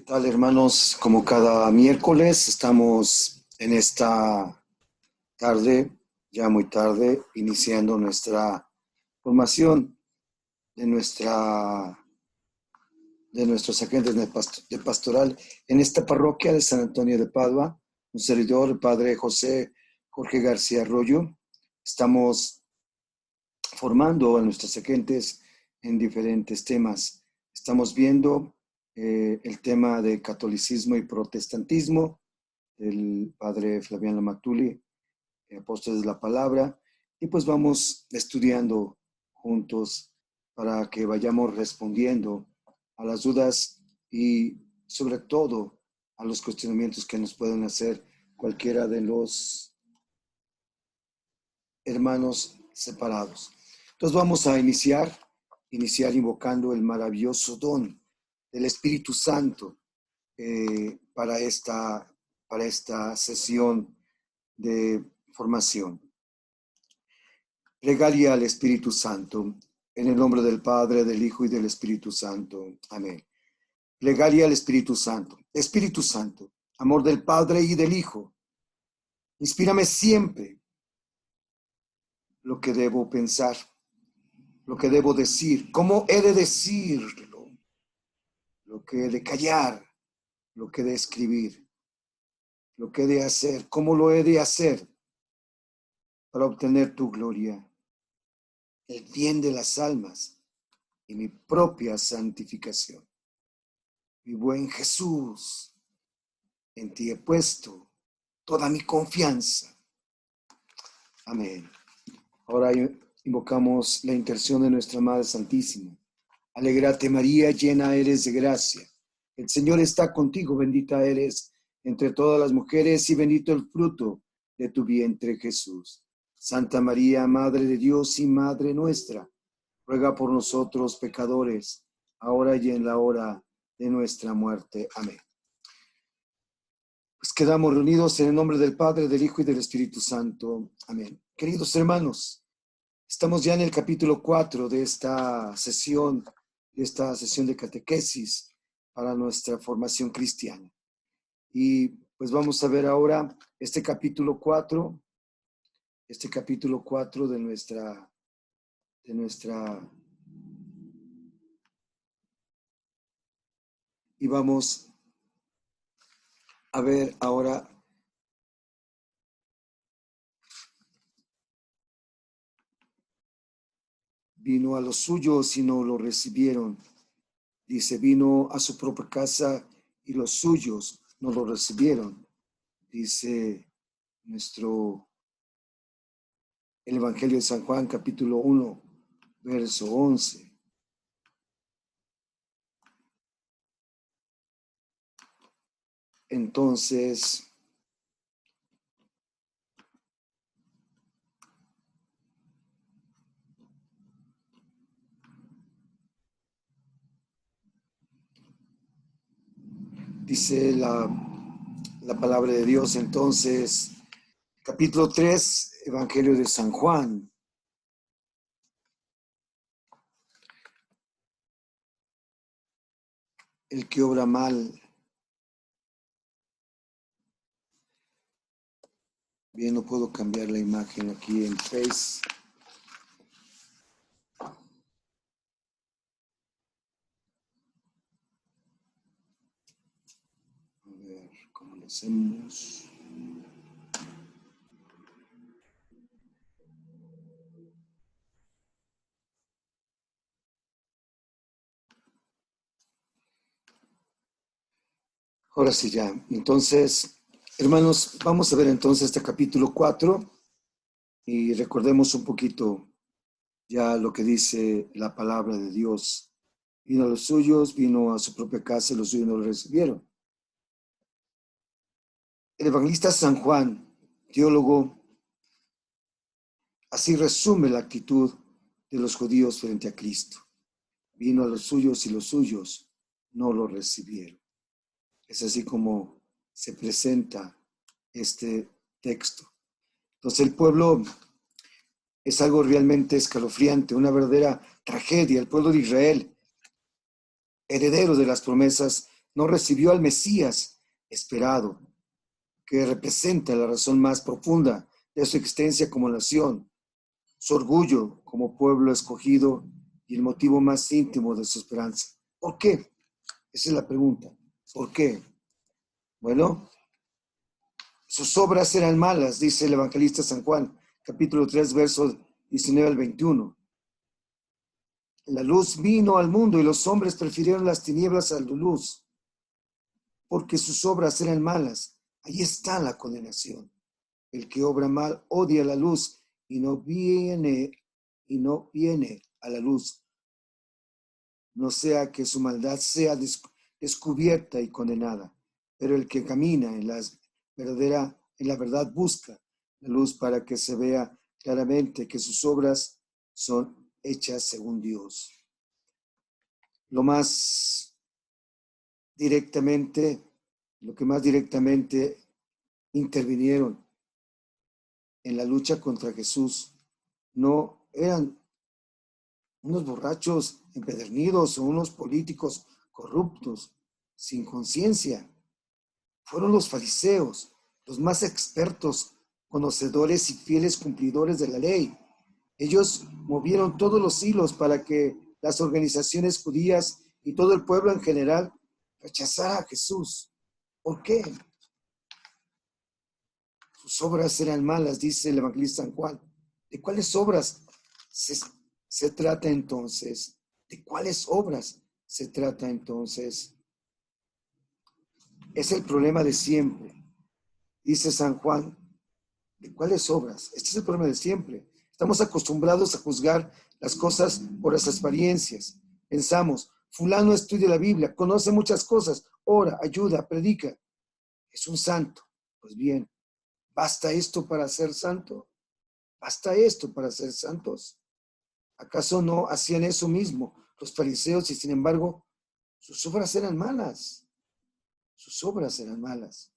Tal, hermanos? Como cada miércoles estamos en esta tarde, ya muy tarde, iniciando nuestra formación de nuestros agentes de pastoral en esta parroquia de San Antonio de Padua. Un servidor, el padre José Jorge García Arroyo. Estamos formando a nuestros agentes en diferentes temas. Estamos viendo el tema de catolicismo y protestantismo, del padre Flaviano Matuli, Apóstoles de la Palabra, y pues vamos estudiando juntos para que vayamos respondiendo a las dudas y sobre todo a los cuestionamientos que nos pueden hacer cualquiera de los hermanos separados. Entonces vamos a iniciar invocando el maravilloso don del Espíritu Santo para esta sesión de formación. Plegaria al Espíritu Santo, en el nombre del Padre, del Hijo y del Espíritu Santo. Amén. Plegaria al Espíritu Santo. Espíritu Santo, amor del Padre y del Hijo, inspírame siempre lo que debo pensar, lo que debo decir, cómo he de decirlo, lo que he de callar, lo que he de escribir, lo que he de hacer, cómo lo he de hacer para obtener tu gloria, el bien de las almas y mi propia santificación. Mi buen Jesús, en ti he puesto toda mi confianza. Amén. Ahora invocamos la intercesión de nuestra Madre Santísima. Alégrate María, llena eres de gracia. El Señor está contigo, bendita eres entre todas las mujeres y bendito el fruto de tu vientre Jesús. Santa María, Madre de Dios y Madre nuestra, ruega por nosotros pecadores, ahora y en la hora de nuestra muerte. Amén. Pues quedamos reunidos en el nombre del Padre, del Hijo y del Espíritu Santo. Amén. Queridos hermanos, estamos ya en el capítulo 4 de esta sesión de catequesis para nuestra formación cristiana. Y pues vamos a ver ahora este capítulo 4 de nuestra y vamos a ver ahora vino a los suyos y no lo recibieron. Dice, vino a su propia casa y los suyos no lo recibieron. Dice el Evangelio de San Juan, capítulo 1, verso 11. Entonces, dice la palabra de Dios, entonces, capítulo 3, Evangelio de San Juan. El que obra mal. Bien, no puedo cambiar la imagen aquí en Face. A ver cómo lo hacemos. Ahora sí ya. Entonces, hermanos, vamos a ver entonces este capítulo 4 y recordemos un poquito ya lo que dice la palabra de Dios. Vino a los suyos, vino a su propia casa y los suyos no lo recibieron. El evangelista San Juan, teólogo, así resume la actitud de los judíos frente a Cristo. Vino a los suyos y los suyos no lo recibieron. Es así como se presenta este texto. Entonces el pueblo es algo realmente escalofriante, una verdadera tragedia. El pueblo de Israel, heredero de las promesas, no recibió al Mesías esperado, que representa la razón más profunda de su existencia como nación, su orgullo como pueblo escogido y el motivo más íntimo de su esperanza. ¿Por qué? Esa es la pregunta. ¿Por qué? Bueno, sus obras eran malas, dice el evangelista San Juan, capítulo 3, versos 19 al 21. La luz vino al mundo y los hombres prefirieron las tinieblas a la luz, porque sus obras eran malas. Ahí está la condenación. El que obra mal odia la luz y no viene a la luz, no sea que su maldad sea descubierta y condenada. Pero el que camina en la verdad busca la luz para que se vea claramente que sus obras son hechas según Dios. Lo que más directamente intervinieron en la lucha contra Jesús no eran unos borrachos empedernidos o unos políticos corruptos, sin conciencia. Fueron los fariseos, los más expertos, conocedores y fieles cumplidores de la ley. Ellos movieron todos los hilos para que las organizaciones judías y todo el pueblo en general rechazara a Jesús. ¿Por qué? Sus obras eran malas, dice el evangelista San Juan. ¿De cuáles obras se trata entonces? ¿De cuáles obras se trata entonces? Es el problema de siempre. Dice San Juan, ¿de cuáles obras? Este es el problema de siempre. Estamos acostumbrados a juzgar las cosas por las apariencias. Pensamos, fulano estudia la Biblia, conoce muchas cosas, ora, ayuda, predica. Es un santo. Pues bien, ¿basta esto para ser santo? ¿Basta esto para ser santos? ¿Acaso no hacían eso mismo los fariseos y sin embargo sus obras eran malas? Sus obras eran malas.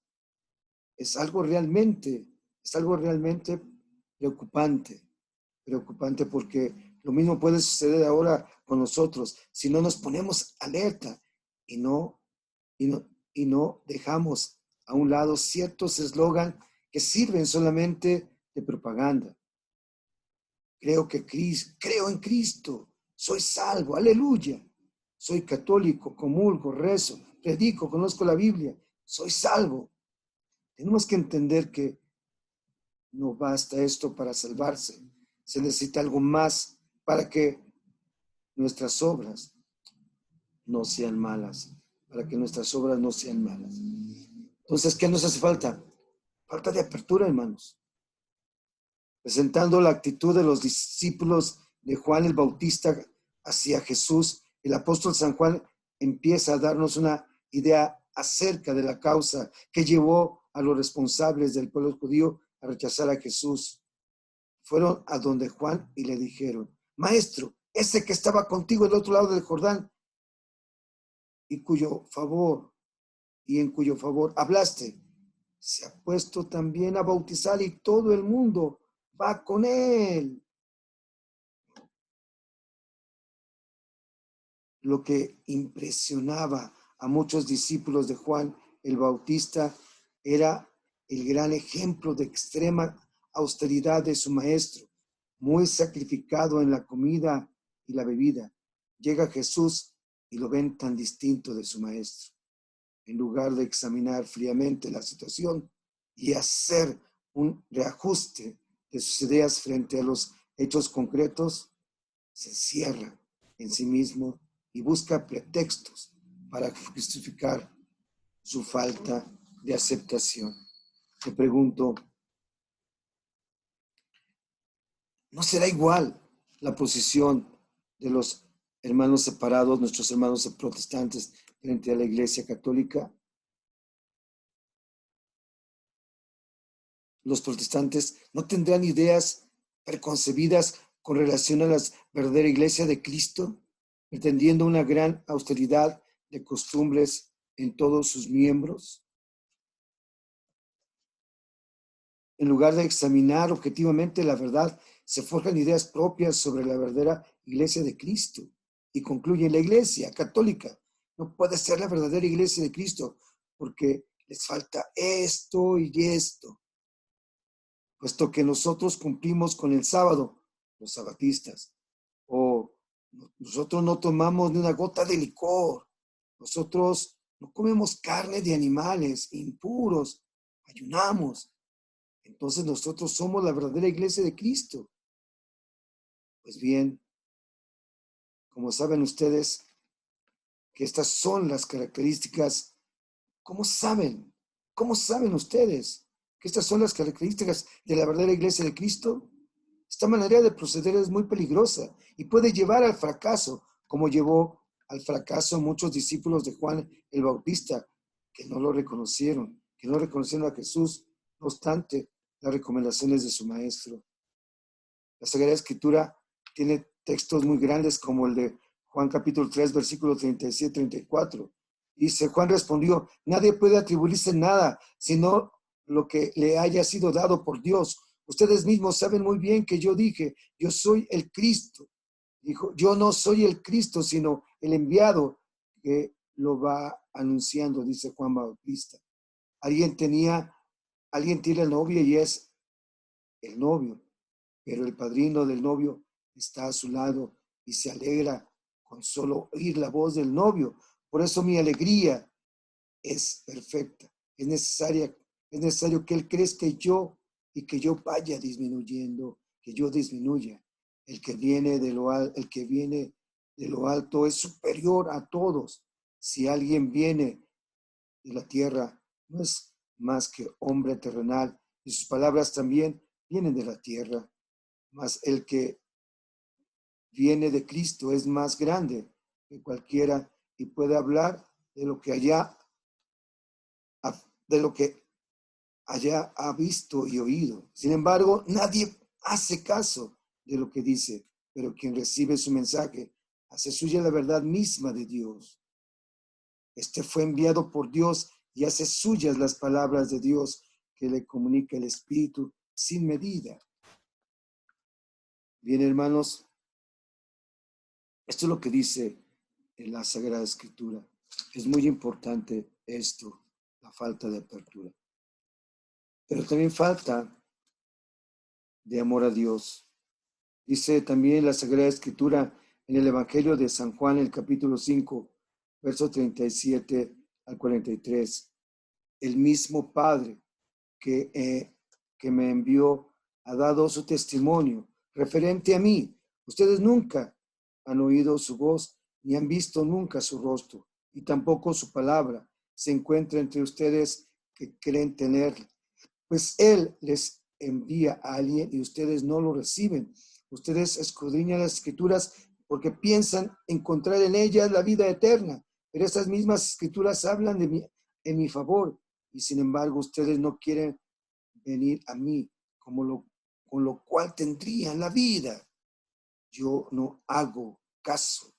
Es algo realmente preocupante. Preocupante porque lo mismo puede suceder ahora con nosotros si no nos ponemos alerta y no dejamos a un lado ciertos eslogan que sirven solamente de propaganda. Creo en Cristo, soy salvo, aleluya. Soy católico, comulgo, rezo, predico, conozco la Biblia, soy salvo. Tenemos que entender que no basta esto para salvarse. Se necesita algo más para que nuestras obras no sean malas. Para que nuestras obras no sean malas. Entonces, ¿qué nos hace falta? Falta de apertura, hermanos. Presentando la actitud de los discípulos de Juan el Bautista hacia Jesús, el apóstol San Juan empieza a darnos una idea acerca de la causa que llevó a los responsables del pueblo judío a rechazar a Jesús. Fueron a donde Juan y le dijeron, Maestro, ese que estaba contigo del otro lado del Jordán y en cuyo favor hablaste, se ha puesto también a bautizar y todo el mundo va con él. Lo que impresionaba a muchos discípulos de Juan el Bautista era el gran ejemplo de extrema austeridad de su maestro, muy sacrificado en la comida y la bebida. Llega Jesús y lo ven tan distinto de su maestro. En lugar de examinar fríamente la situación y hacer un reajuste de sus ideas frente a los hechos concretos, se encierra en sí mismo y busca pretextos para justificar su falta de aceptación. Me pregunto, ¿no será igual la posición de los hermanos separados, nuestros hermanos protestantes, frente a la Iglesia Católica? Los protestantes no tendrán ideas preconcebidas con relación a la verdadera Iglesia de Cristo, pretendiendo una gran austeridad de costumbres en todos sus miembros. En lugar de examinar objetivamente la verdad, se forjan ideas propias sobre la verdadera Iglesia de Cristo y concluyen la Iglesia Católica no puede ser la verdadera iglesia de Cristo porque les falta esto y esto. Puesto que nosotros cumplimos con el sábado, los sabatistas, o nosotros no tomamos ni una gota de licor, nosotros no comemos carne de animales impuros, ayunamos. Entonces nosotros somos la verdadera iglesia de Cristo. Pues bien, como saben ustedes que estas son las características, ¿cómo saben? ¿Cómo saben ustedes que estas son las características de la verdadera iglesia de Cristo? Esta manera de proceder es muy peligrosa y puede llevar al fracaso, como llevó al fracaso muchos discípulos de Juan el Bautista, que no lo reconocieron, que no reconocieron a Jesús, no obstante las recomendaciones de su maestro. La Sagrada Escritura tiene textos muy grandes como el de Juan capítulo 3, versículo 37-34. Dice, Juan respondió, nadie puede atribuirse nada, sino lo que le haya sido dado por Dios. Ustedes mismos saben muy bien que yo dije, yo soy el Cristo. Dijo, yo no soy el Cristo, sino el enviado que lo va anunciando, dice Juan Bautista. Alguien tiene novia y es el novio, pero el padrino del novio está a su lado y se alegra con solo oír la voz del novio. Por eso mi alegría es perfecta. Es necesario que él crezca y que yo vaya disminuyendo, que yo disminuya. El que viene de lo alto es superior a todos. Si alguien viene de la tierra, no es más que hombre terrenal, y sus palabras también vienen de la tierra. Mas el que viene de Cristo es más grande que cualquiera y puede hablar de lo que allá ha visto y oído. Sin embargo, nadie hace caso de lo que dice, pero quien recibe su mensaje hace suya la verdad misma de Dios. Este fue enviado por Dios y hace suyas las palabras de Dios que le comunica el Espíritu sin medida. Bien, hermanos, esto es lo que dice en la Sagrada Escritura. Es muy importante esto, la falta de apertura. Pero también falta de amor a Dios. Dice también la Sagrada Escritura en el Evangelio de San Juan, el capítulo 5, versos 37 al 43. El mismo Padre que me envió ha dado su testimonio referente a mí. Ustedes nunca han oído su voz ni han visto nunca su rostro y tampoco su palabra se encuentra entre ustedes que creen tenerla. Pues Él les envía a alguien y ustedes no lo reciben. Ustedes escudriñan las Escrituras porque piensan encontrar en ellas la vida eterna, pero esas mismas Escrituras hablan en mi favor y sin embargo ustedes no quieren venir a mí con lo cual tendrían la vida. Yo no hago caso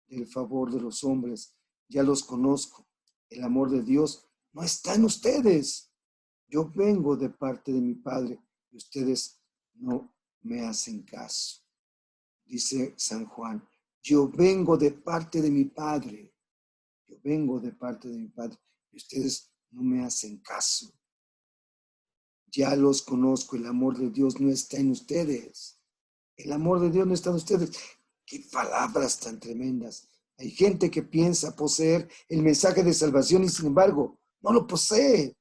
del favor de los hombres, ya los conozco. El amor de Dios no está en ustedes. Yo vengo de parte de mi Padre y ustedes no me hacen caso. Dice San Juan, yo vengo de parte de mi Padre. Yo vengo de parte de mi Padre y ustedes no me hacen caso. Ya los conozco, el amor de Dios no está en ustedes. El amor de Dios no está en ustedes. Qué palabras tan tremendas. Hay gente que piensa poseer el mensaje de salvación y sin embargo no lo posee.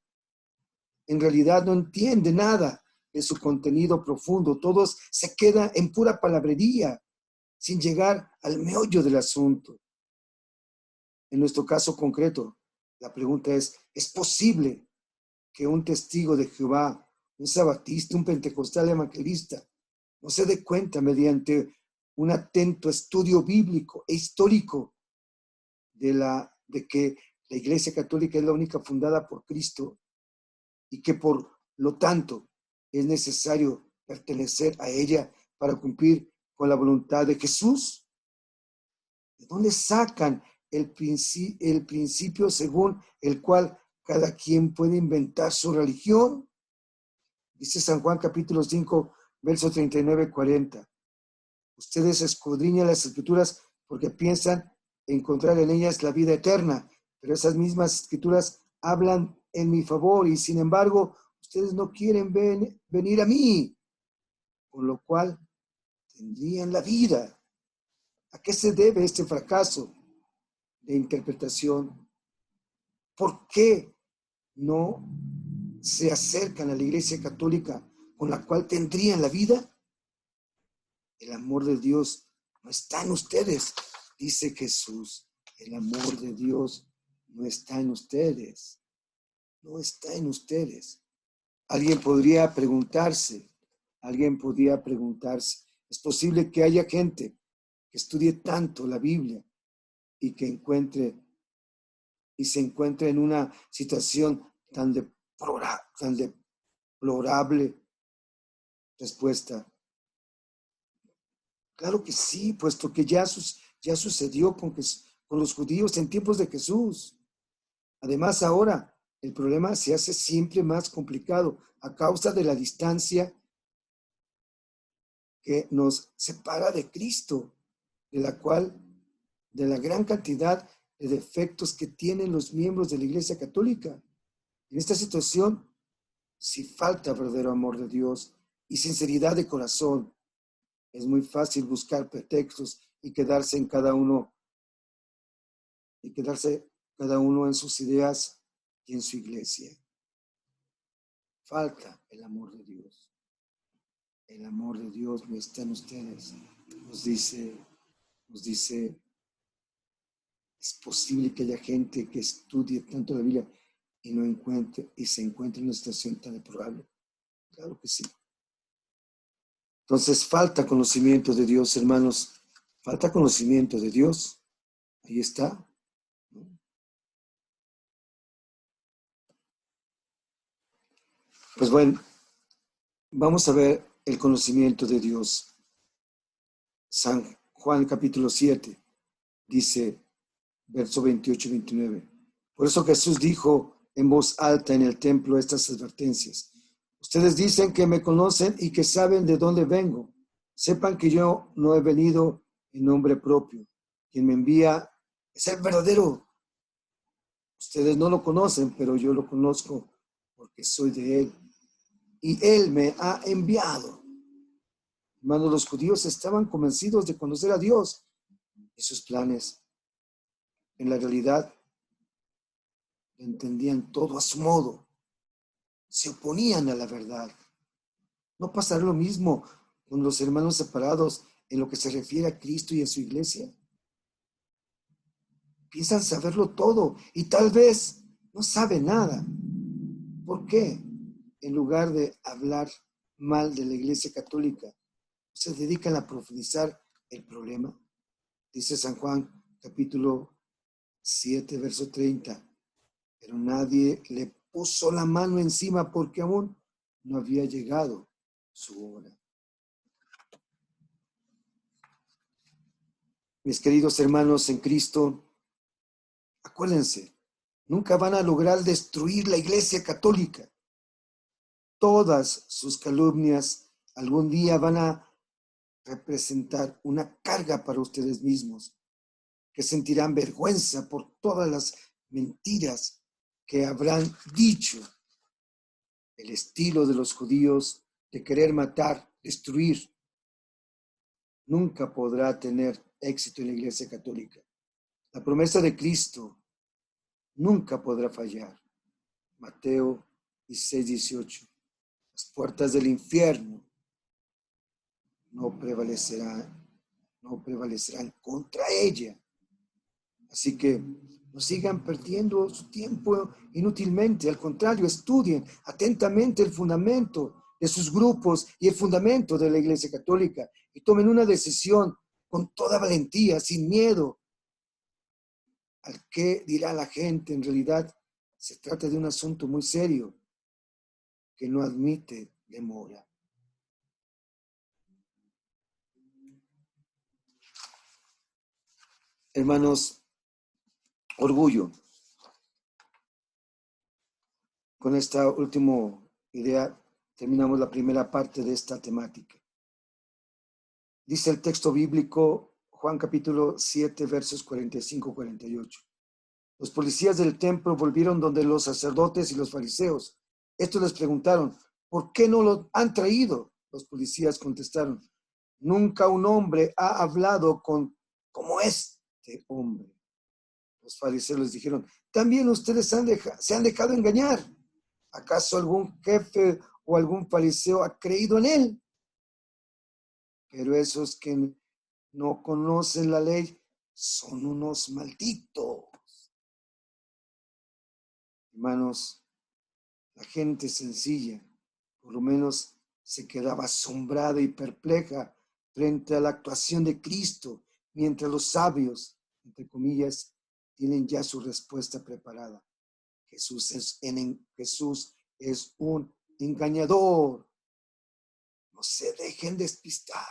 En realidad no entiende nada de su contenido profundo. Todos se quedan en pura palabrería, sin llegar al meollo del asunto. En nuestro caso concreto, la pregunta ¿es posible que un testigo de Jehová, un sabatista, un pentecostal evangelista, no se dé cuenta mediante un atento estudio bíblico e histórico de que la Iglesia Católica es la única fundada por Cristo y que por lo tanto es necesario pertenecer a ella para cumplir con la voluntad de Jesús? ¿De dónde sacan el principio según el cual cada quien puede inventar su religión? Dice San Juan capítulo 5, versos 39 y 40. Ustedes escudriñan las Escrituras porque piensan encontrar en ellas la vida eterna, pero esas mismas escrituras hablan en mi favor y sin embargo ustedes no quieren venir a mí, con lo cual tendrían la vida. ¿A qué se debe este fracaso de interpretación? ¿Por qué no se acercan a la Iglesia Católica con la cual tendrían la vida? El amor de Dios no está en ustedes, dice Jesús. El amor de Dios no está en ustedes. No está en ustedes. Alguien podría preguntarse, ¿es posible que haya gente que estudie tanto la Biblia y que se encuentre en una situación tan deplorable? Respuesta: claro que sí, puesto que ya sucedió con los judíos en tiempos de Jesús. Además, ahora el problema se hace siempre más complicado a causa de la distancia que nos separa de Cristo, de la gran cantidad de defectos que tienen los miembros de la Iglesia Católica. En esta situación, si falta verdadero amor de Dios y sinceridad de corazón, es muy fácil buscar pretextos y quedarse cada uno en sus ideas y en su iglesia. Falta el amor de Dios. El amor de Dios no está en ustedes. Nos dice, es posible que haya gente que estudie tanto la Biblia y se encuentre en una situación tan deplorable. Claro que sí. Entonces falta conocimiento de Dios, hermanos. Falta conocimiento de Dios. Ahí está. Pues bueno, vamos a ver el conocimiento de Dios. San Juan capítulo 7 dice, verso 28 y 29. Por eso Jesús dijo en voz alta en el templo estas advertencias. Ustedes dicen que me conocen y que saben de dónde vengo. Sepan que yo no he venido en nombre propio. Quien me envía es el verdadero. Ustedes no lo conocen, pero yo lo conozco porque soy de él. Y él me ha enviado. Hermanos, los judíos estaban convencidos de conocer a Dios y sus planes. En la realidad, entendían todo a su modo. Se oponían a la verdad. ¿No pasará lo mismo con los hermanos separados en lo que se refiere a Cristo y a su iglesia? Piensan saberlo todo y tal vez no saben nada. ¿Por qué? En lugar de hablar mal de la Iglesia Católica, se dedican a profundizar el problema. Dice San Juan, capítulo 7, verso 30. Pero nadie le puso la mano encima porque aún no había llegado su hora. Mis queridos hermanos en Cristo, acuérdense, nunca van a lograr destruir la Iglesia Católica. Todas sus calumnias algún día van a representar una carga para ustedes mismos, que sentirán vergüenza por todas las mentiras que habrán dicho. El estilo de los judíos de querer matar, destruir, nunca podrá tener éxito en la Iglesia Católica. La promesa de Cristo nunca podrá fallar. Mateo 16, 18. Las puertas del infierno no prevalecerán contra ella. Así que no sigan perdiendo su tiempo inútilmente. Al contrario, estudien atentamente el fundamento de sus grupos y el fundamento de la Iglesia Católica y tomen una decisión con toda valentía, sin miedo al qué dirá la gente. En realidad, se trata de un asunto muy serio que no admite demora. Hermanos, orgullo. Con esta última idea terminamos la primera parte de esta temática. Dice el texto bíblico, Juan capítulo 7, versos 45-48. Los policías del templo volvieron donde los sacerdotes y los fariseos. Estos les preguntaron, ¿por qué no lo han traído? Los policías contestaron, nunca un hombre ha hablado como este hombre. Los fariseos les dijeron, también ustedes se han dejado engañar. ¿Acaso algún jefe o algún fariseo ha creído en él? Pero esos que no conocen la ley son unos malditos. Hermanos, la gente sencilla, por lo menos, se quedaba asombrada y perpleja frente a la actuación de Cristo, mientras los sabios, entre comillas, tienen ya su respuesta preparada. Jesús es un engañador. No se dejen despistar.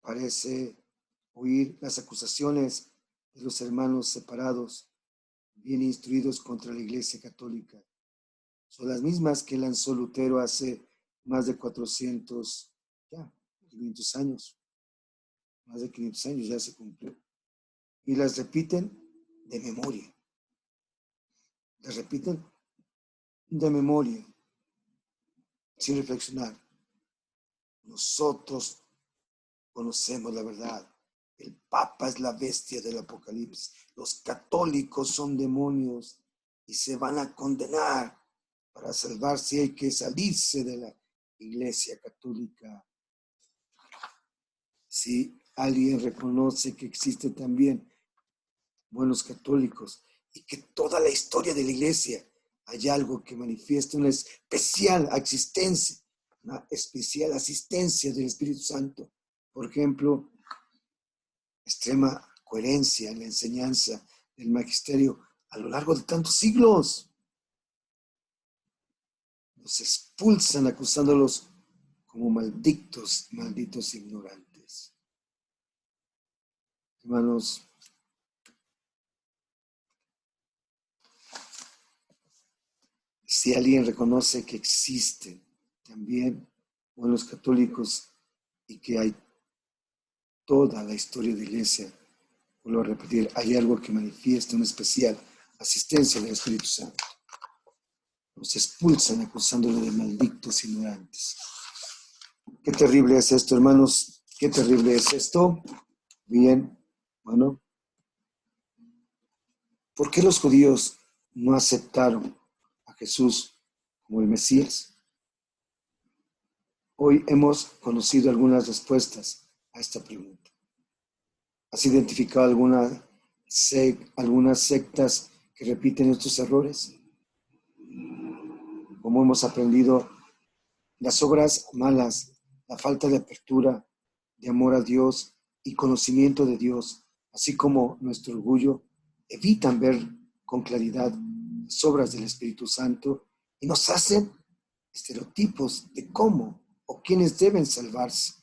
Parece oír las acusaciones de los hermanos separados, bien instruidos contra la Iglesia Católica. Son las mismas que lanzó Lutero hace más de 500 años. Más de 500 años ya se cumplió. Y las repiten de memoria. Las repiten de memoria, sin reflexionar. Nosotros conocemos la verdad. El Papa es la bestia del Apocalipsis. Los católicos son demonios y se van a condenar. Para salvarse hay que salirse de la Iglesia Católica. Si alguien reconoce que existe también buenos católicos y que toda la historia de la Iglesia hay algo que manifiesta una especial asistencia del Espíritu Santo. Por ejemplo, extrema coherencia en la enseñanza del magisterio a lo largo de tantos siglos. Los expulsan acusándolos como malditos ignorantes. Hermanos, si alguien reconoce que existen también buenos católicos y que hay toda la historia de la Iglesia, vuelvo a repetir, hay algo que manifiesta una especial asistencia del Espíritu Santo. Los expulsan acusándolo de malditos ignorantes. Qué terrible es esto, hermanos. Qué terrible es esto. Bien, bueno. ¿Por qué los judíos no aceptaron a Jesús como el Mesías? Hoy hemos conocido algunas respuestas a esta pregunta. ¿Has identificado algunas sectas que repiten estos errores? Como hemos aprendido, las obras malas, la falta de apertura, de amor a Dios y conocimiento de Dios, así como nuestro orgullo, evitan ver con claridad las obras del Espíritu Santo y nos hacen estereotipos de cómo o quiénes deben salvarse,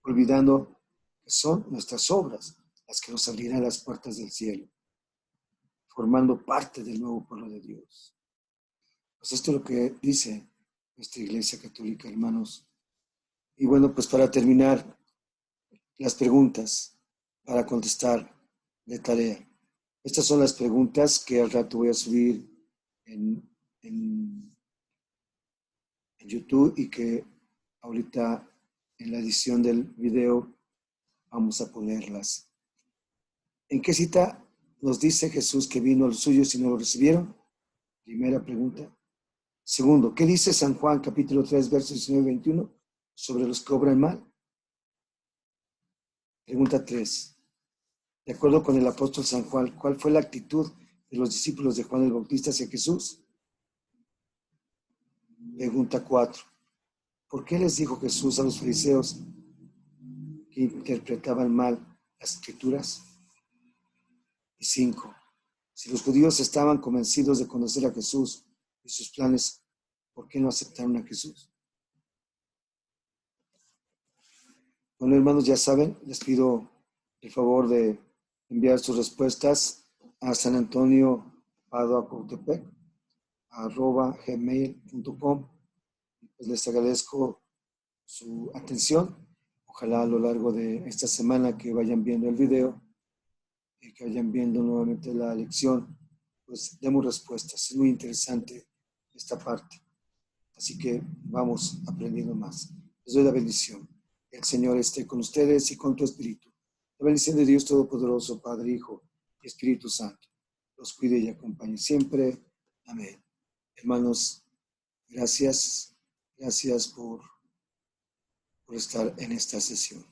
olvidando que son nuestras obras las que nos abrirán las puertas del cielo, formando parte del nuevo pueblo de Dios. Pues esto es lo que dice nuestra Iglesia Católica, hermanos. Y bueno, pues para terminar, las preguntas para contestar de tarea. Estas son las preguntas que al rato voy a subir en YouTube y que ahorita en la edición del video vamos a ponerlas. ¿En qué cita nos dice Jesús que vino a los suyos y no lo recibieron? Primera pregunta. Segundo, ¿qué dice San Juan capítulo 3, versos 19 y 21 sobre los que obran mal? Pregunta 3. De acuerdo con el apóstol San Juan, ¿cuál fue la actitud de los discípulos de Juan el Bautista hacia Jesús? Pregunta 4. ¿Por qué les dijo Jesús a los fariseos que interpretaban mal las escrituras? Y 5. Si los judíos estaban convencidos de conocer a Jesús y sus planes, ¿por qué no aceptaron a Jesús? Bueno, hermanos, ya saben, les pido el favor de enviar sus respuestas a sanantoniopaduacautepec@gmail.com. Pues les agradezco su atención. Ojalá a lo largo de esta semana que vayan viendo el video y que vayan viendo nuevamente la lección, pues demos respuestas. Es muy interesante esta parte. Así que vamos aprendiendo más. Les doy la bendición. El Señor esté con ustedes y con tu espíritu. La bendición de Dios Todopoderoso, Padre, Hijo y Espíritu Santo, los cuide y acompañe siempre. Amén. Hermanos, gracias. Gracias por estar en esta sesión.